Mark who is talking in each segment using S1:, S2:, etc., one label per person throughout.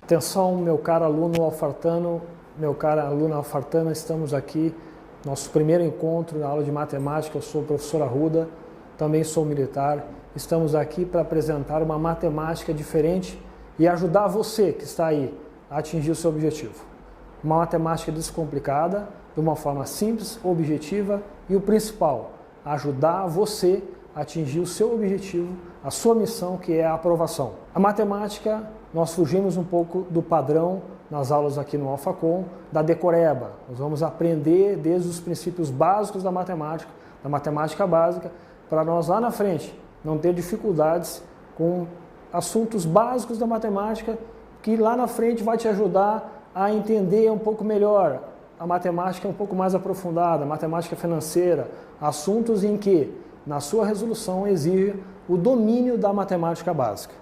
S1: Atenção, meu caro aluno alfartano, meu caro aluno alfartana, estamos aqui, nosso primeiro encontro na aula de matemática. Eu sou o professor Arruda, também sou militar. Estamos aqui para apresentar uma matemática diferente e ajudar você que está aí a atingir o seu objetivo. Uma matemática descomplicada, de uma forma simples, objetiva e o principal, ajudar você a atingir o seu objetivo, a sua missão, que é a aprovação. A matemática, nós fugimos um pouco do padrão nas aulas aqui no Alfacom, da decoreba. Nós vamos aprender desde os princípios básicos da matemática básica, para nós lá na frente não ter dificuldades com assuntos básicos da matemática, que lá na frente vai te ajudar a entender um pouco melhor a matemática um pouco mais aprofundada, a matemática financeira, assuntos em que na sua resolução exige o domínio da matemática básica.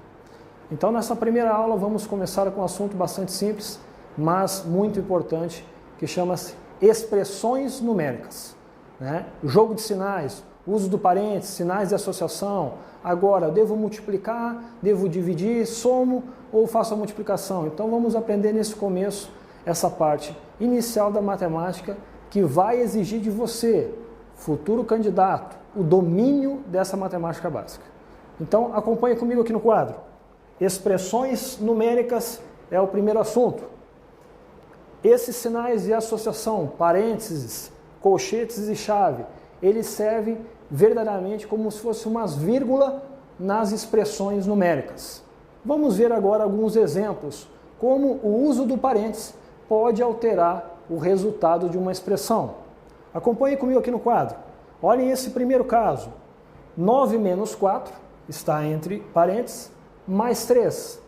S1: Então, nessa primeira aula, vamos começar com um assunto bastante simples, mas muito importante, que chama-se expressões numéricas, né? Jogo de sinais, uso do parênteses, sinais de associação. Agora, devo multiplicar, devo dividir, somo ou faço a multiplicação? Então, vamos aprender nesse começo essa parte inicial da matemática que vai exigir de você, futuro candidato, o domínio dessa matemática básica. Então, acompanhe comigo aqui no quadro. Expressões numéricas é o primeiro assunto. Esses sinais de associação, parênteses, colchetes e chave, eles servem verdadeiramente como se fossem umas vírgulas nas expressões numéricas. Vamos ver agora alguns exemplos, como o uso do parênteses pode alterar o resultado de uma expressão. Acompanhe comigo aqui no quadro. Olhem esse primeiro caso. 9 menos 4 está entre parênteses, mais 3.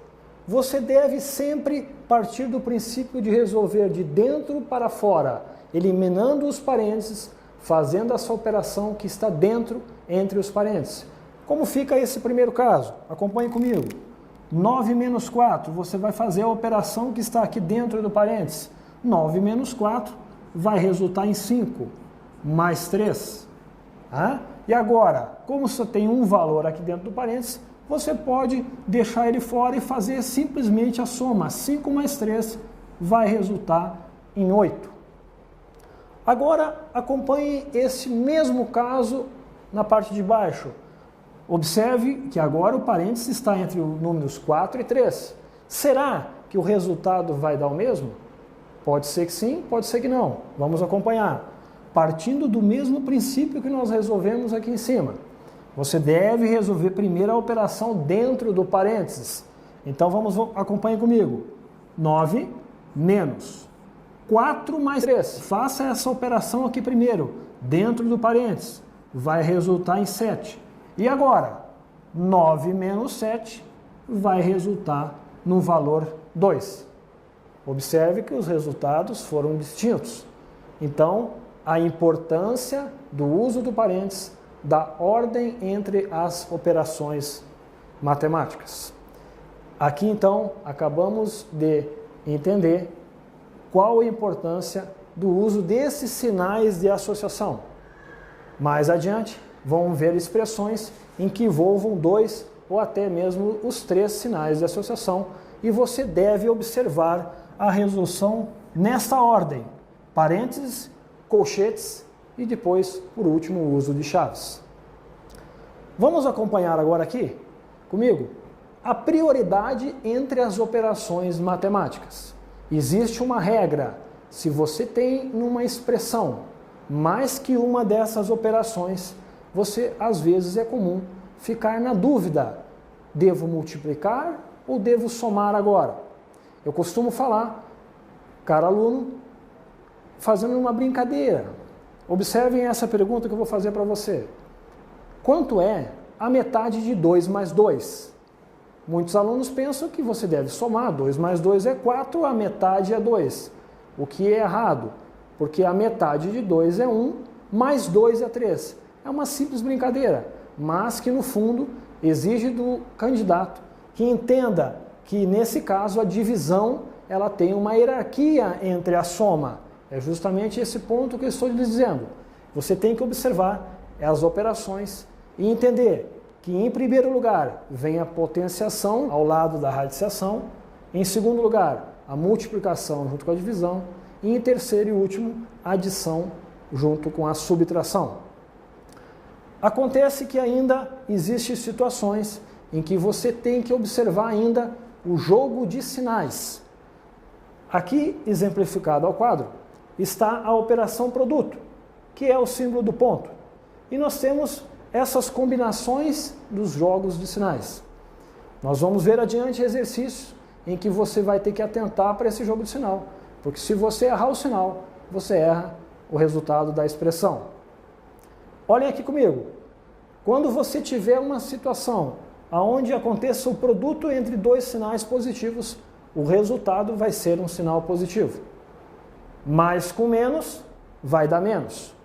S1: Você deve sempre partir do princípio de resolver de dentro para fora, eliminando os parênteses, fazendo essa operação que está dentro entre os parênteses. Como fica esse primeiro caso? Acompanhe comigo. 9 menos 4, você vai fazer a operação que está aqui dentro do parênteses. 9 menos 4 vai resultar em 5, mais 3. E agora, como você tem um valor aqui dentro do parênteses, você pode deixar ele fora e fazer simplesmente a soma. 5 mais 3 vai resultar em 8. Agora, acompanhe esse mesmo caso na parte de baixo. Observe que agora o parênteses está entre os números 4 e 3. Será que o resultado vai dar o mesmo? Pode ser que sim, pode ser que não. Vamos acompanhar. Partindo do mesmo princípio que nós resolvemos aqui em cima. Você deve resolver primeiro a operação dentro do parênteses. Então acompanhe comigo. 9 menos 4 mais 3. Faça essa operação aqui primeiro, dentro do parênteses. Vai resultar em 7. E agora, 9 menos 7 vai resultar no valor 2. Observe que os resultados foram distintos. Então, a importância do uso do parênteses, da ordem entre as operações matemáticas. Aqui, então, acabamos de entender qual a importância do uso desses sinais de associação. Mais adiante, vão ver expressões em que envolvam 2 ou até mesmo os 3 sinais de associação e você deve observar a resolução nesta ordem: parênteses, colchetes e depois, por último, o uso de chaves. Vamos acompanhar agora aqui comigo a prioridade entre as operações matemáticas. Existe uma regra: se você tem numa expressão mais que uma dessas operações, você, às vezes, é comum ficar na dúvida: devo multiplicar ou devo somar agora? Eu costumo falar, caro aluno, fazendo uma brincadeira. Observem essa pergunta que eu vou fazer para você. Quanto é a metade de 2 mais 2? Muitos alunos pensam que você deve somar. 2 mais 2 é 4, a metade é 2. O que é errado? Porque a metade de 2 é 1, mais 2 é 3. É uma simples brincadeira, mas que no fundo exige do candidato que entenda que nesse caso a divisão ela tem uma hierarquia entre a soma. É justamente esse ponto que eu estou lhe dizendo. Você tem que observar as operações e entender que em primeiro lugar vem a potenciação ao lado da radiciação Em segundo lugar, a multiplicação junto com a divisão. E em terceiro e último, a adição junto com a subtração. Acontece que ainda existem situações em que você tem que observar ainda o jogo de sinais. Aqui, exemplificado ao quadro, está a operação produto, que é o símbolo do ponto. E nós temos essas combinações dos jogos de sinais. Nós vamos ver adiante exercícios em que você vai ter que atentar para esse jogo de sinal, porque se você errar o sinal, você erra o resultado da expressão. Olhem aqui comigo. Quando você tiver uma situação onde aconteça o produto entre dois sinais positivos, o resultado vai ser um sinal positivo. Mais com menos vai dar menos.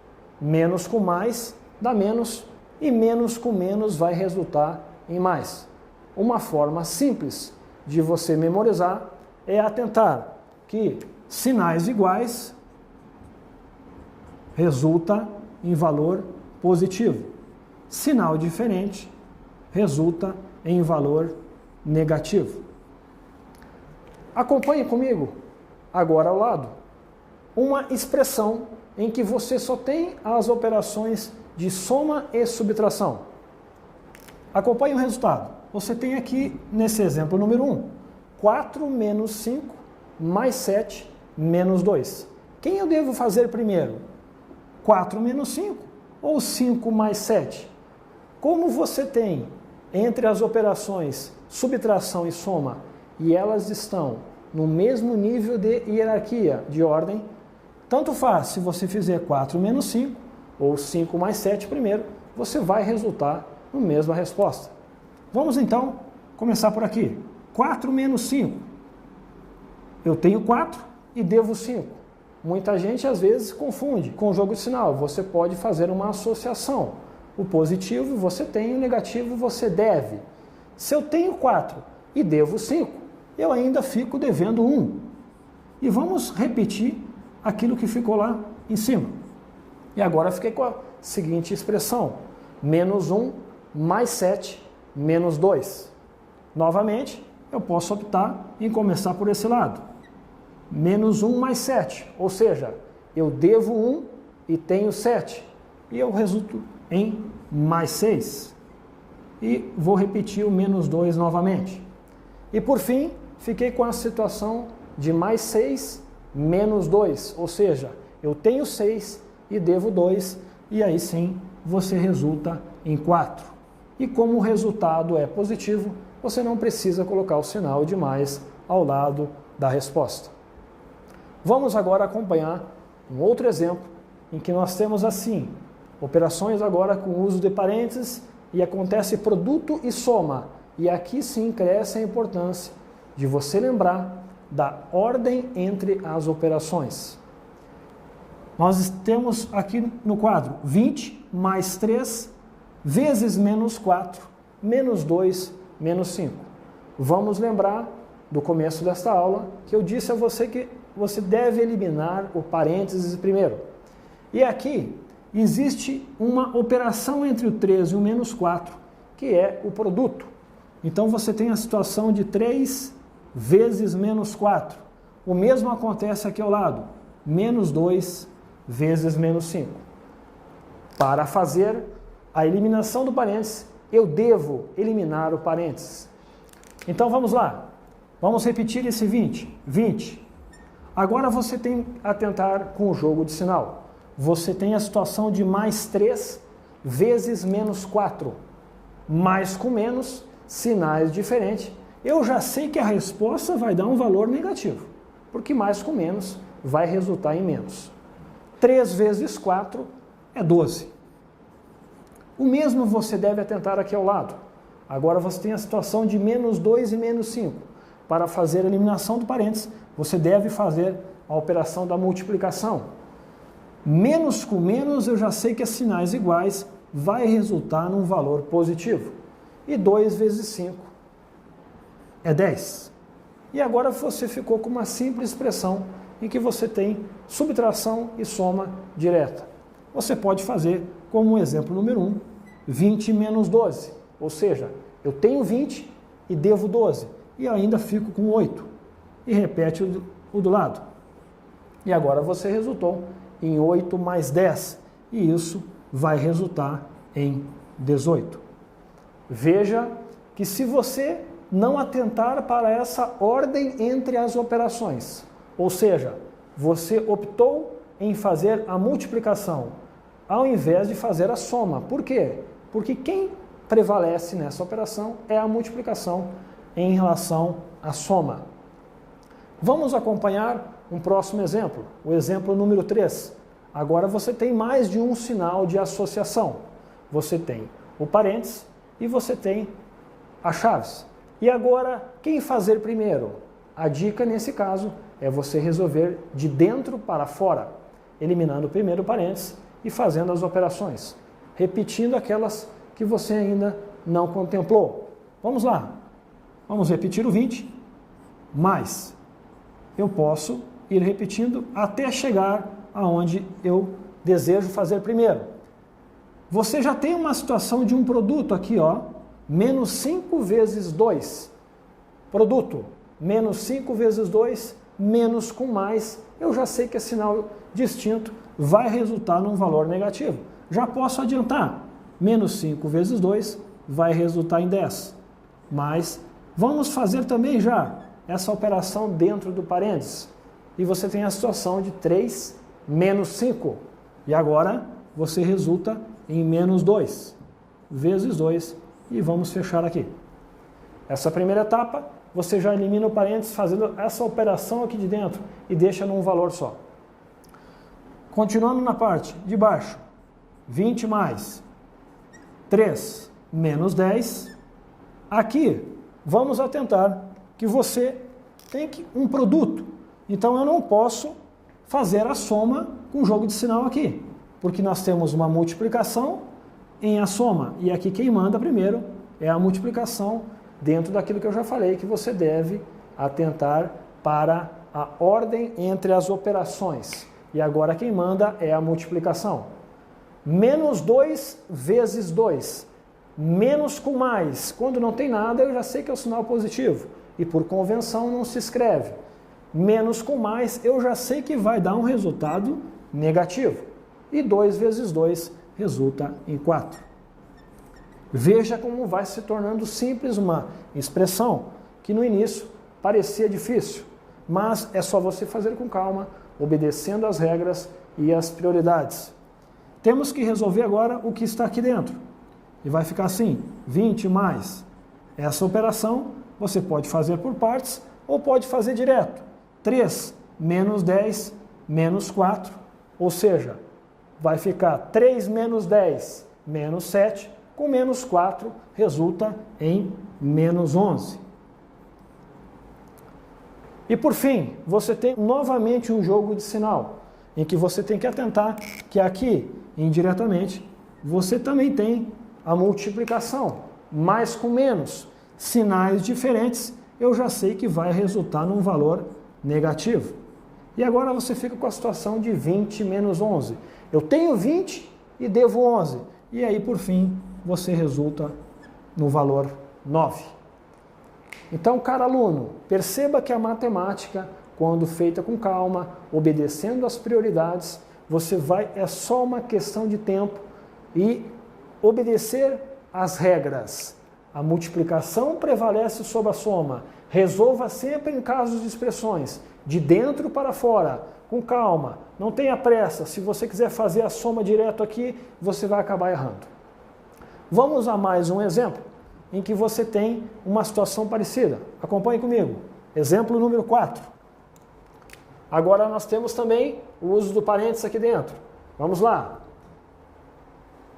S1: Menos com mais dá menos. E menos com menos vai resultar em mais. Uma forma simples de você memorizar é atentar que sinais iguais resulta em valor positivo. Sinal diferente resulta em valor negativo. Acompanhe comigo, agora ao lado, uma expressão em que você só tem as operações de soma e subtração. Acompanhe o resultado. Você tem aqui, nesse exemplo número 1, 4 menos 5 mais 7 menos 2. Quem eu devo fazer primeiro? 4 menos 5 ou 5 mais 7? Como você tem entre as operações subtração e soma, e elas estão no mesmo nível de hierarquia, de ordem, tanto faz se você fizer 4 menos 5 ou 5 mais 7 primeiro, você vai resultar na mesma resposta. Vamos então começar por aqui. 4 menos 5. Eu tenho 4 e devo 5. Muita gente às vezes confunde com o jogo de sinal. Você pode fazer uma associação. O positivo você tem, o negativo você deve. Se eu tenho 4 e devo 5, eu ainda fico devendo 1. E vamos repetir aquilo que ficou lá em cima. E agora fiquei com a seguinte expressão. Menos 1 mais 7 menos 2. Novamente, eu posso optar em começar por esse lado. Menos 1 mais 7, ou seja, eu devo 1 e tenho 7. E eu resulto em mais 6. E vou repetir o menos 2 novamente. E por fim, fiquei com a situação de mais 6 menos 2, ou seja, eu tenho 6 e devo 2, e aí sim você resulta em 4. E como o resultado é positivo, você não precisa colocar o sinal de mais ao lado da resposta. Vamos agora acompanhar um outro exemplo em que nós temos assim, operações agora com uso de parênteses e acontece produto e soma. E aqui sim cresce a importância de você lembrar da ordem entre as operações. Nós temos aqui no quadro 20 mais 3 vezes menos 4, menos 2, menos 5. Vamos lembrar do começo desta aula que eu disse a você que você deve eliminar o parênteses primeiro. E aqui existe uma operação entre o 3 e o menos 4, que é o produto. Então você tem a situação de 3 vezes menos 4. O mesmo acontece aqui ao lado, menos 2 vezes menos 5. Para fazer a eliminação do parênteses, eu devo eliminar o parênteses. Então vamos lá, vamos repetir esse 20. 20. Agora você tem a atentar com o jogo de sinal. Você tem a situação de mais 3 vezes menos 4. Mais com menos, sinais diferentes. Eu já sei que a resposta vai dar um valor negativo, porque mais com menos vai resultar em menos. 3 vezes 4 é 12. O mesmo você deve atentar aqui ao lado. Agora você tem a situação de menos 2 e menos 5. Para fazer a eliminação do parênteses, você deve fazer a operação da multiplicação. Menos com menos, eu já sei que as sinais iguais vai resultar num valor positivo. E 2 vezes 5 é 10. E agora você ficou com uma simples expressão em que você tem subtração e soma direta. Você pode fazer como o exemplo número 1, 20 menos 12. Ou seja, eu tenho 20 e devo 12. E ainda fico com 8. e repete o do lado. E agora você resultou em 8 mais 10, e isso vai resultar em 18. Veja que se você não atentar para essa ordem entre as operações, ou seja, você optou em fazer a multiplicação ao invés de fazer a soma. Por quê? Porque quem prevalece nessa operação é a multiplicação em relação à soma. Vamos acompanhar um próximo exemplo, o exemplo número 3. Agora você tem mais de um sinal de associação. Você tem o parênteses e você tem as chaves. E agora, quem fazer primeiro? A dica nesse caso é você resolver de dentro para fora, eliminando o primeiro parênteses e fazendo as operações, repetindo aquelas que você ainda não contemplou. Vamos lá. Vamos repetir o 20, mais eu posso ir repetindo até chegar aonde eu desejo fazer primeiro. Você já tem uma situação de um produto aqui, ó, menos 5 vezes 2. Produto, menos 5 vezes 2, menos com mais. Eu já sei que é sinal distinto, vai resultar num valor negativo. Já posso adiantar. Menos 5 vezes 2 vai resultar em 10. Mas vamos fazer também já essa operação dentro do parênteses. E você tem a situação de 3 menos 5. E agora você resulta em menos 2 vezes 2. E vamos fechar aqui. Essa primeira etapa, você já elimina o parênteses fazendo essa operação aqui de dentro e deixa num valor só. Continuando na parte de baixo, 20 mais 3 menos 10. Aqui, vamos atentar que você tem um produto. Então, eu não posso fazer a soma com o jogo de sinal aqui, porque nós temos uma multiplicação em a soma. E aqui quem manda primeiro é a multiplicação dentro daquilo que eu já falei, que você deve atentar para a ordem entre as operações. E agora quem manda é a multiplicação. Menos 2 vezes 2. Menos com mais. Quando não tem nada, eu já sei que é o sinal positivo. E por convenção não se escreve. Menos com mais, eu já sei que vai dar um resultado negativo. E 2 vezes 2 resulta em 4. Veja como vai se tornando simples uma expressão que no início parecia difícil. Mas é só você fazer com calma, obedecendo às regras e às prioridades. Temos que resolver agora o que está aqui dentro. E vai ficar assim, 20 mais. Essa operação você pode fazer por partes ou pode fazer direto. 3 menos 10 menos 4, ou seja, vai ficar 3 menos 10 menos 7, com menos 4 resulta em menos 11. E por fim, você tem novamente um jogo de sinal, em que você tem que atentar que aqui, indiretamente, você também tem a multiplicação, mais com menos, sinais diferentes, eu já sei que vai resultar num valor negativo. E agora você fica com a situação de 20 menos 11. Eu tenho 20 e devo 11. E aí, por fim, você resulta no valor 9. Então, caro aluno, perceba que a matemática, quando feita com calma, obedecendo às prioridades, é só uma questão de tempo e obedecer às regras. A multiplicação prevalece sobre a soma. Resolva sempre em casos de expressões, de dentro para fora, com calma, não tenha pressa. Se você quiser fazer a soma direto aqui, você vai acabar errando. Vamos a mais um exemplo em que você tem uma situação parecida. Acompanhe comigo. Exemplo número 4. Agora nós temos também o uso do parênteses aqui dentro. Vamos lá.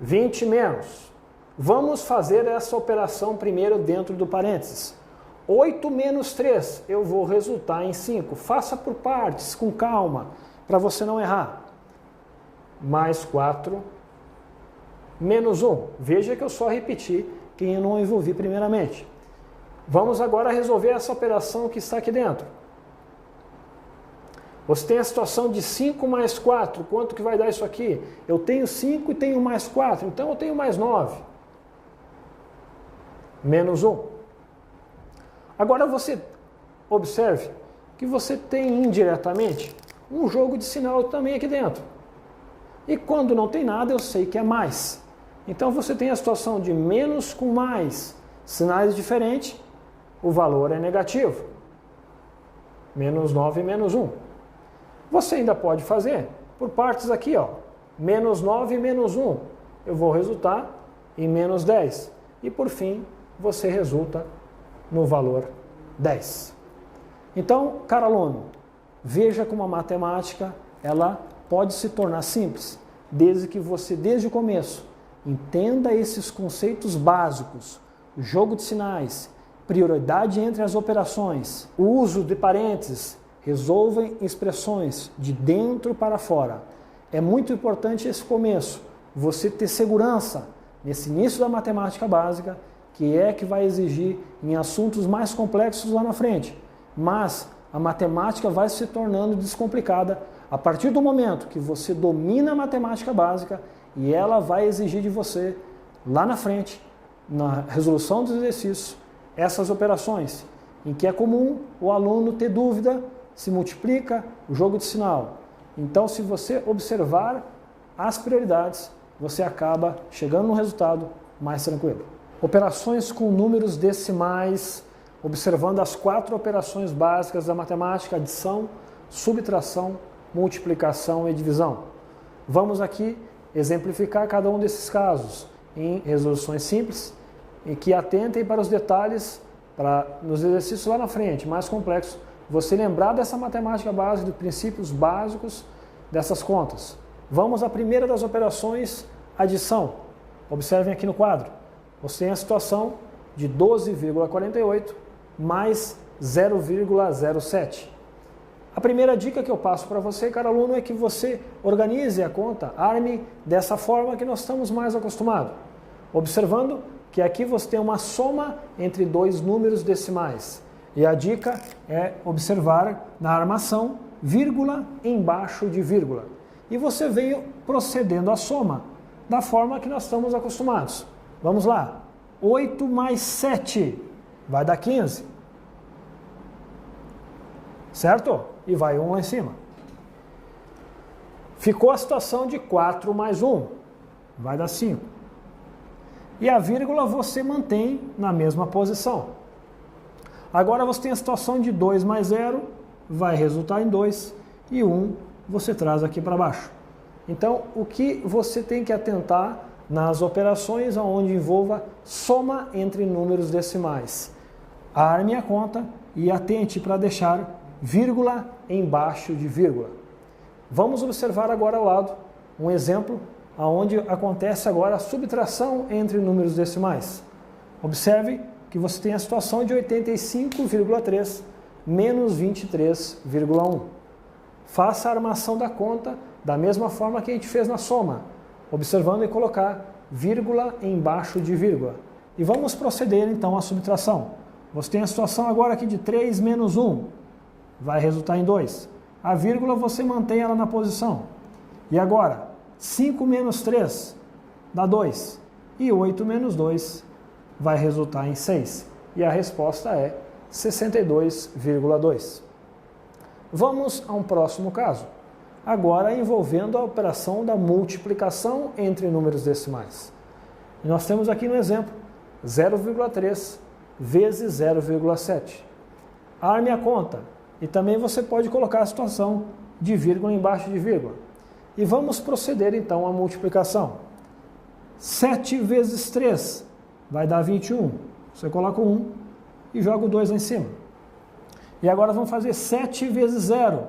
S1: 20 menos. Vamos fazer essa operação primeiro dentro do parênteses. 8 menos 3, eu vou resultar em 5. Faça por partes, com calma, para você não errar. Mais 4, menos 1. Veja que eu só repeti quem eu não envolvi primeiramente. Vamos agora resolver essa operação que está aqui dentro. Você tem a situação de 5 mais 4. Quanto que vai dar isso aqui? Eu tenho 5 e tenho mais 4, então eu tenho mais 9. Menos 1. Agora você observe que você tem indiretamente um jogo de sinal também aqui dentro. E quando não tem nada, eu sei que é mais. Então você tem a situação de menos com mais, sinais diferentes, o valor é negativo. Menos 9 e menos 1. Você ainda pode fazer por partes aqui, ó. Menos 9 e menos 1. Eu vou resultar em menos 10. E por fim, você resulta no valor 10. Então, caro aluno, veja como a matemática ela pode se tornar simples, desde que você, desde o começo, entenda esses conceitos básicos, jogo de sinais, prioridade entre as operações, o uso de parênteses, resolvem expressões de dentro para fora. É muito importante esse começo, você ter segurança nesse início da matemática básica, que vai exigir em assuntos mais complexos lá na frente. Mas a matemática vai se tornando descomplicada a partir do momento que você domina a matemática básica e ela vai exigir de você, lá na frente, na resolução dos exercícios, essas operações, em que é comum o aluno ter dúvida se multiplica o jogo de sinal. Então, se você observar as prioridades, você acaba chegando no resultado mais tranquilo. Operações com números decimais, observando as 4 operações básicas da matemática: adição, subtração, multiplicação e divisão. Vamos aqui exemplificar cada um desses casos em resoluções simples e que atentem para os detalhes, para nos exercícios lá na frente, mais complexos, você lembrar dessa matemática básica, dos princípios básicos dessas contas. Vamos à primeira das operações, adição. Observem aqui no quadro. Você tem a situação de 12,48 mais 0,07. A primeira dica que eu passo para você, caro aluno, é que você organize a conta, arme dessa forma que nós estamos mais acostumados. Observando que aqui você tem uma soma entre 2 números decimais. E a dica é observar na armação vírgula embaixo de vírgula. E você veio procedendo a soma da forma que nós estamos acostumados. Vamos lá. 8 mais 7 vai dar 15. Certo? E vai 1 lá em cima. Ficou a situação de 4 mais 1. Vai dar 5. E a vírgula você mantém na mesma posição. Agora você tem a situação de 2 mais 0, vai resultar em 2. E 1 você traz aqui para baixo. Então, o que você tem que atentar nas operações onde envolva soma entre números decimais? Arme a conta e atente para deixar vírgula embaixo de vírgula. Vamos observar agora ao lado um exemplo onde acontece agora a subtração entre números decimais. Observe que você tem a situação de 85,3 menos 23,1. Faça a armação da conta da mesma forma que a gente fez na soma, observando e colocar vírgula embaixo de vírgula. E vamos proceder então à subtração. Você tem a situação agora aqui de 3 menos 1, vai resultar em 2. A vírgula você mantém ela na posição. E agora, 5 menos 3 dá 2. E 8 menos 2 vai resultar em 6. E a resposta é 62,2. Vamos a um próximo caso. Agora envolvendo a operação da multiplicação entre números decimais. E nós temos aqui no exemplo 0,3 vezes 0,7. Arme a conta. E também você pode colocar a situação de vírgula embaixo de vírgula. E vamos proceder então à multiplicação. 7 vezes 3 vai dar 21. Você coloca o 1 e joga o 2 lá em cima. E agora vamos fazer 7 vezes 0.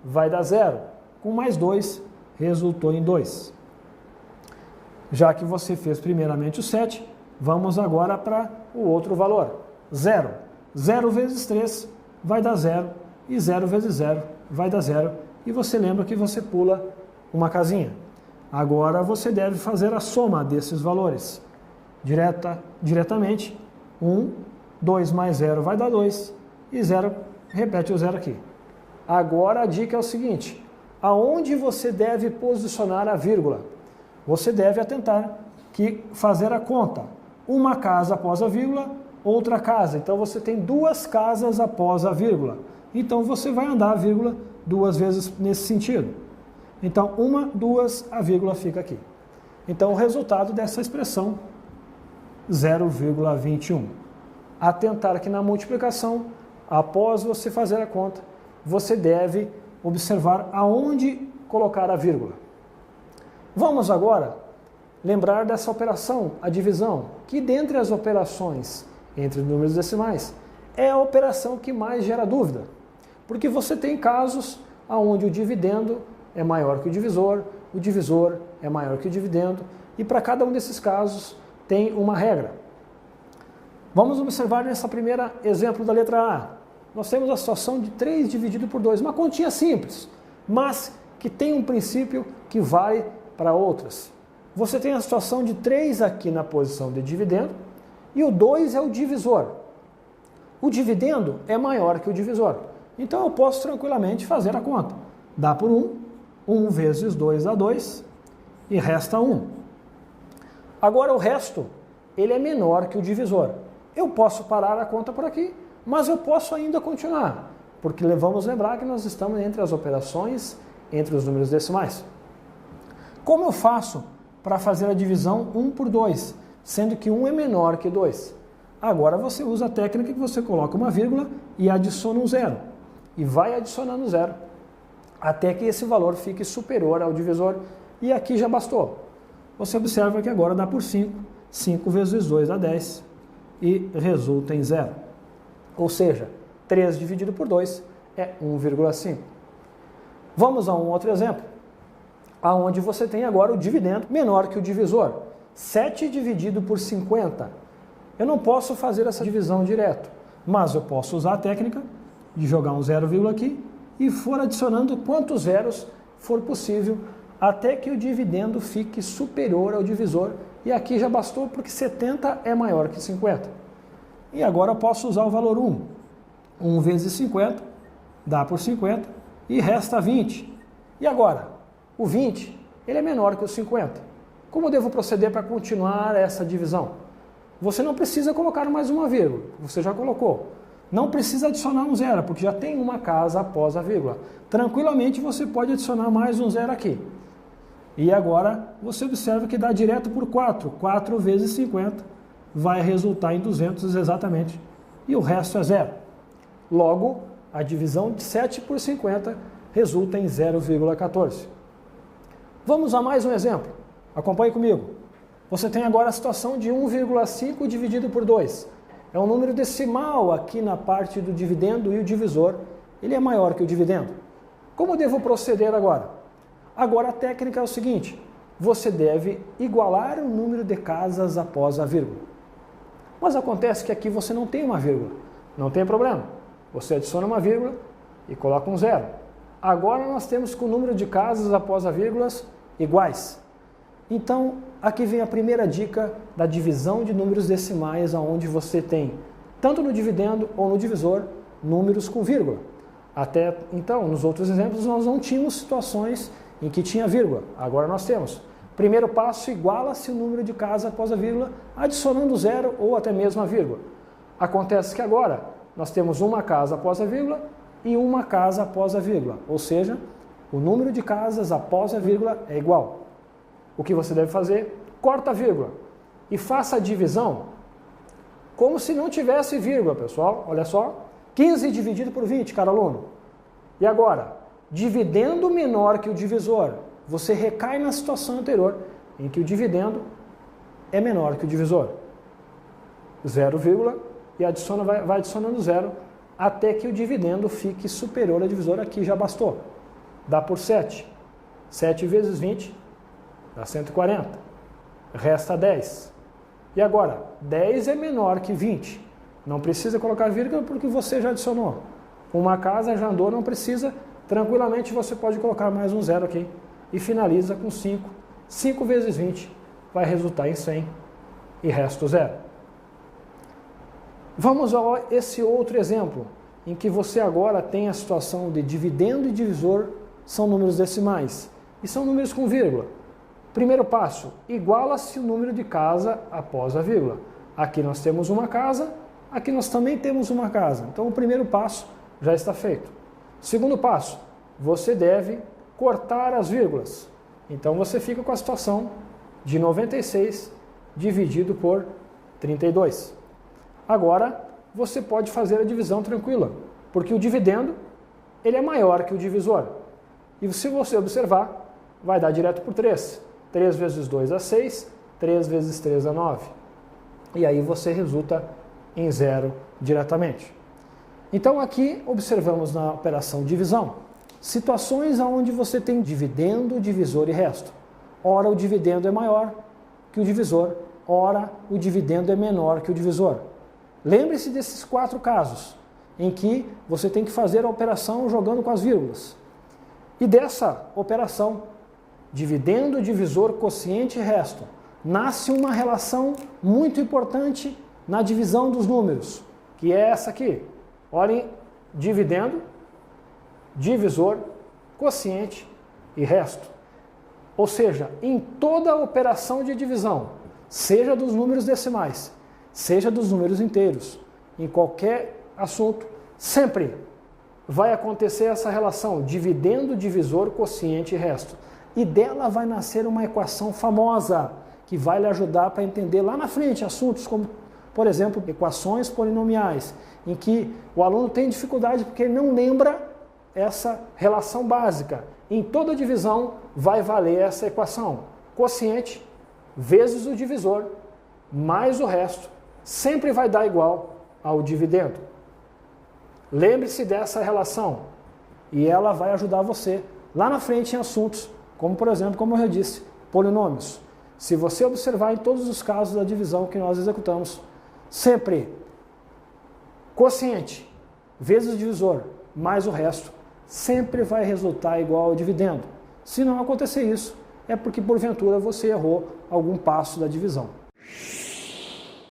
S1: Vai dar 0. Com mais 2, resultou em 2. Já que você fez primeiramente o 7, vamos agora para o outro valor. 0. 0 vezes 3 vai dar 0. E 0 vezes 0 vai dar 0. E você lembra que você pula uma casinha. Agora você deve fazer a soma desses valores. Diretamente, 1, 2 mais 0 vai dar 2. E 0, repete o 0 aqui. Agora a dica é o seguinte. Aonde você deve posicionar a vírgula? Você deve atentar que fazer a conta. Uma casa após a vírgula, outra casa. Então você tem 2 casas após a vírgula. então você vai andar a vírgula 2 vezes nesse sentido. Então, 1, 2, a vírgula fica aqui. Então, o resultado dessa expressão, 0,21. Atentar que na multiplicação, após você fazer a conta, você deve observar aonde colocar a vírgula. Vamos agora lembrar dessa operação, a divisão, que dentre as operações entre números decimais, é a operação que mais gera dúvida. Porque você tem casos onde o dividendo é maior que o divisor é maior que o dividendo, e para cada um desses casos tem uma regra. Vamos observar nessa primeira exemplo da letra A. Nós temos a situação de 3 dividido por 2, uma continha simples, mas que tem um princípio que vale para outras. Você tem a situação de 3 aqui na posição de dividendo, e o 2 é o divisor. O dividendo é maior que o divisor. Então eu posso tranquilamente fazer a conta. Dá por 1 vezes 2 dá 2, e resta 1. Agora o resto, ele é menor que o divisor. Eu posso parar a conta por aqui, mas eu posso ainda continuar, porque vamos lembrar que nós estamos entre as operações, entre os números decimais. Como eu faço para fazer a divisão 1 por 2, sendo que 1 é menor que 2? Agora você usa a técnica que você coloca uma vírgula e adiciona um zero. E vai adicionando zero, até que esse valor fique superior ao divisor, e aqui já bastou. Você observa que agora dá por 5, 5 vezes 2 dá 10, e resulta em zero. Ou seja, 3 dividido por 2 é 1,5. Vamos a um outro exemplo, onde você tem agora o dividendo menor que o divisor. 7 dividido por 50. Eu não posso fazer essa divisão direto, mas eu posso usar a técnica de jogar um zero aqui e for adicionando quantos zeros for possível até que o dividendo fique superior ao divisor. E aqui já bastou porque 70 é maior que 50. E agora eu posso usar o valor 1. 1 vezes 50 dá por 50 e resta 20. E agora? O 20 ele é menor que o 50. Como eu devo proceder para continuar essa divisão? Você não precisa colocar mais uma vírgula, você já colocou. Não precisa adicionar um zero, porque já tem uma casa após a vírgula. Tranquilamente você pode adicionar mais um zero aqui. E agora você observa que dá direto por 4. 4 vezes 50 vai resultar em 200 exatamente. E o resto é zero. Logo, a divisão de 7 por 50 resulta em 0,14. Vamos a mais um exemplo. Acompanhe comigo. Você tem agora a situação de 1,5 dividido por 2. É um número decimal aqui na parte do dividendo e o divisor, ele é maior que o dividendo. Como eu devo proceder agora? Agora a técnica é o seguinte, você deve igualar o número de casas após a vírgula. Mas acontece que aqui você não tem uma vírgula. Não tem problema. Você adiciona uma vírgula e coloca um zero. Agora nós temos que o número de casas após as vírgulas iguais. Então, aqui vem a primeira dica da divisão de números decimais, onde você tem, tanto no dividendo ou no divisor, números com vírgula. Até então, nos outros exemplos, nós não tínhamos situações em que tinha vírgula. Agora nós temos. Primeiro passo, iguala-se o número de casas após a vírgula, adicionando zero ou até mesmo a vírgula. Acontece que agora nós temos uma casa após a vírgula e uma casa após a vírgula. Ou seja, o número de casas após a vírgula é igual. O que você deve fazer? Corta a vírgula e faça a divisão como se não tivesse vírgula, pessoal. Olha só, 15 dividido por 20, caro aluno. E agora, dividendo menor que o divisor, você recai na situação anterior, em que o dividendo é menor que o divisor. 0, e vai adicionando zero até que o dividendo fique superior ao divisor. Aqui já bastou. Dá por 7. 7 vezes 20 dá 140. Resta 10. E agora, 10 é menor que 20. Não precisa colocar vírgula porque você já adicionou. Uma casa já andou, não precisa. Tranquilamente você pode colocar mais um zero aqui. E finaliza com 5. 5 vezes 20 vai resultar em 100. E resta zero. Vamos a esse outro exemplo, em que você agora tem a situação de dividendo e divisor são números decimais. E são números com vírgula. Primeiro passo, iguala-se o número de casa após a vírgula. Aqui nós temos uma casa, aqui nós também temos uma casa. Então o primeiro passo já está feito. Segundo passo, você deve cortar as vírgulas. Então você fica com a situação de 96 dividido por 32. Agora você pode fazer a divisão tranquila, porque o dividendo ele é maior que o divisor. E se você observar, vai dar direto por 3. 3 vezes 2 dá 6, 3 vezes 3 dá 9. E aí você resulta em 0 diretamente. Então aqui observamos na operação divisão situações onde você tem dividendo, divisor e resto. Ora o dividendo é maior que o divisor, ora o dividendo é menor que o divisor. Lembre-se desses 4 casos em que você tem que fazer a operação jogando com as vírgulas. E dessa operação, dividendo, divisor, quociente e resto, nasce uma relação muito importante na divisão dos números, que é essa aqui. Olhem, dividendo, divisor, quociente e resto. Ou seja, em toda operação de divisão, seja dos números decimais, seja dos números inteiros, em qualquer assunto, sempre vai acontecer essa relação dividendo, divisor, quociente e resto. E dela vai nascer uma equação famosa que vai lhe ajudar para entender lá na frente assuntos como, por exemplo, equações polinomiais, em que o aluno tem dificuldade porque ele não lembra essa relação básica. Em toda divisão vai valer essa equação. Quociente vezes o divisor mais o resto sempre vai dar igual ao dividendo. Lembre-se dessa relação e ela vai ajudar você lá na frente em assuntos como, por exemplo, como eu já disse, polinômios. Se você observar em todos os casos da divisão que nós executamos, sempre quociente vezes o divisor mais o resto sempre vai resultar igual ao dividendo. Se não acontecer isso, é porque porventura você errou algum passo da divisão.